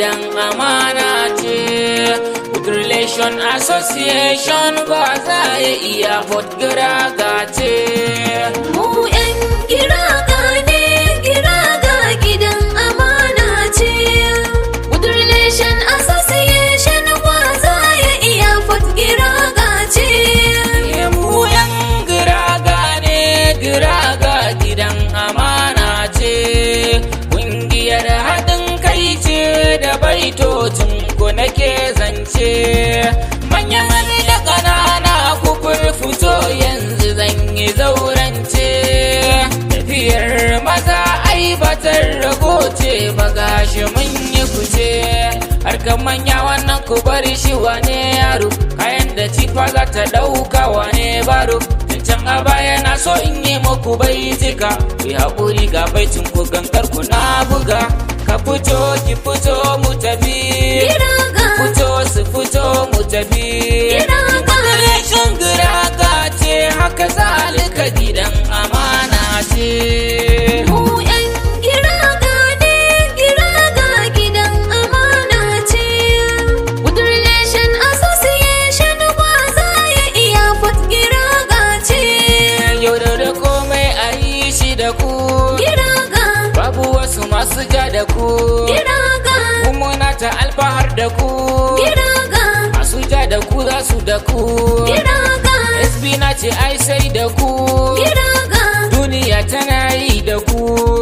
gidan amana ce. Good Relation Association Gwazaye Airport GRAGA ce. Mu 'yan GRAGA ne, GRAGA gidan amana ce. Good Relation Association Gwazaye Airport GRAGA ce. Mu 'yan GRAGA ne, GRAGA gidan amana ce. Kungiyar haɗin kai ce da baitocin ku nake zance. Manyan da ƙanana ku fito yanzu zan yi zaurance. Tafiyar maza aibatar rago ce ba gashi mun yi kuce. Harkar manya wannan ku bari shi wane yaro, kayan da cifa za ta ɗauka wane baro. Can a baya na so in yi muku baitika, ku yi haƙuri ga baitin ku gangar ku na buga. Ka fito ki fito mu tafi, fito su fito mu tafi. Relation GRAGA ce haka zalika gidan amana ce. Mu 'yan GRAGA ne, GRAGA gidan amana ce. Good Relation Association Gwazaye Airport GRAGA ce. Yau da komai a yi shi da ku, GRAGA, babu wasu masu ja da ku. GRAGA, Muna ta alfahar da ku, GRAGA, masu ja da ku za su da ku. GRAGA, SB na ce ai sai da ku, GRAGA, duniya tana yi da ku.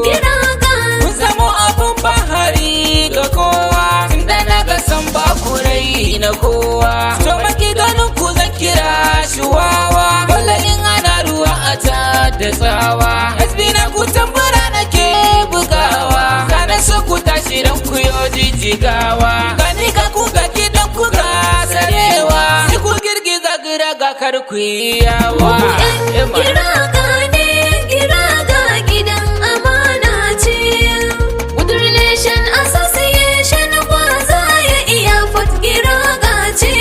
GRAGA, Kun zamo abin bahari ga kowa, tunda na ga san ba ku rai na kowa. To maki ganin ku zan kira shi wawa, dole in ana ruwa a ta da tsawa. SB na ku tambura nake bugawa, kana so ku tashi dan ku yo jijjigawa. Gani ka ku ga kidan ku ga sarewa, sai ku girgiza GRAGA kar ku yi yawa. mu 'yan GRAGA ne, GRAGA gidan amana ce. Good Relation Association Gwazaye Airport GRAGA ce.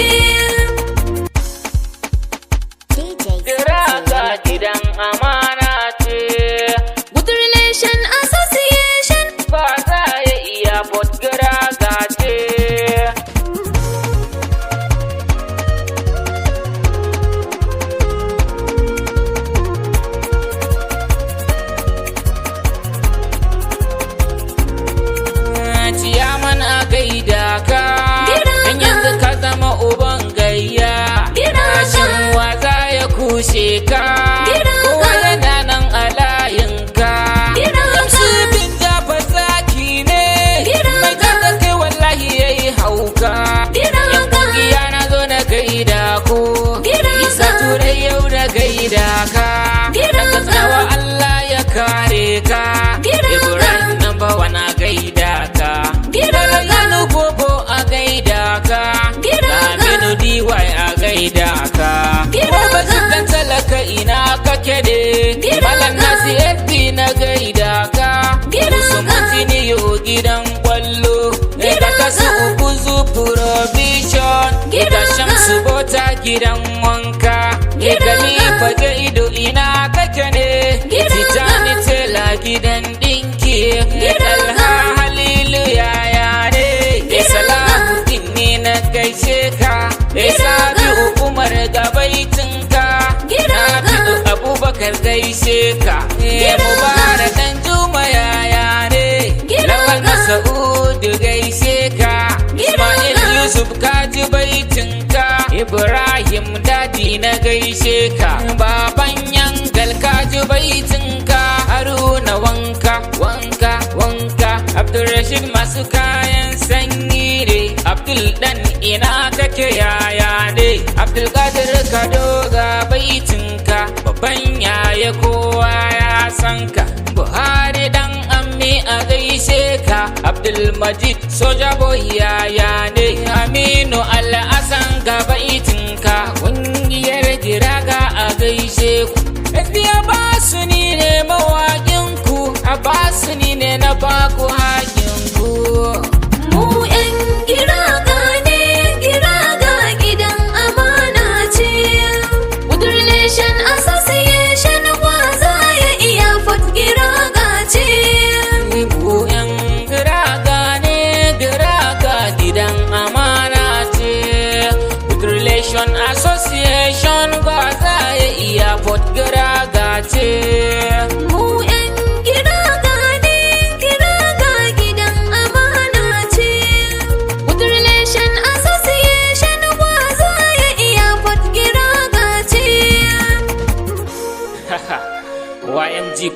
GRAGA gidan amana ce. Good Relation Association Gwazaye Airport GRAGA ce. Ciyaman a gaida ka, dan yanzu ka zama uban gayya. Rashin waza ya kushe ka, kowa yana nan a layinka. Gamsu bin jafa zaki ne, mai jaga kai wallahi ya yi hauka. Yan kungiya na zo na gaida ku, isa turai yau na gaida ka. Daga tsawa Allah ya kare ka, Ibrahim number one a gaida ka. Balayanu bobo a gaida ka, Aminu DY a gaida ka. Babashin dan talaka ina kake ne, Malam Nasi FB na gaida ka. Usman Tiniyo gidan kwallo, da kasu Ubuzu Provision, da Shamsu Bota gidan wanka, Khalifa Jaido ina kake ne, Titani Tela gidan dinki, Talha Halilu yaya ne, Salahuddin ne na gaishe ka, Sabiu Umar gabaitinka, Nafi'u Abubakar gaishe ka, Mubarak dan Juma yaya ne, Lawal Masa'udu gaishe ka, Ismail Yusuf kaji baitinka, Ibrahim Dadi na gaishe ka, Baban Yangal kaji baitinka, Haruna wanka wanka wanka, Abdulrashid masu kayan sanyi ne, Abdul dan ina kake yaya ne, Abdul Qadir Kadoga baitinka, babban yaya kowa ya san ka, Buhari dan ammi a gaishe ka, Abdul Majid soja boy yaya ne, Aminu Al-Hasan ga baitinka, kungiyar GRAGA a gaishe ku. Abasu ni ne mawaƙin ku, Abasu ni ne na baku haƙin ku. mu 'yan GRAGA ne, GRAGA gidan amana ce. Good Relation Association Gwazaye Airport GRAGA ce. Mu 'yan GRAGA ne, GRAGA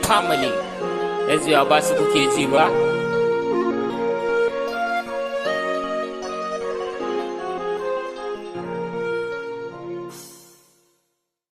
family. Yanzu Abasu kuke ji ba?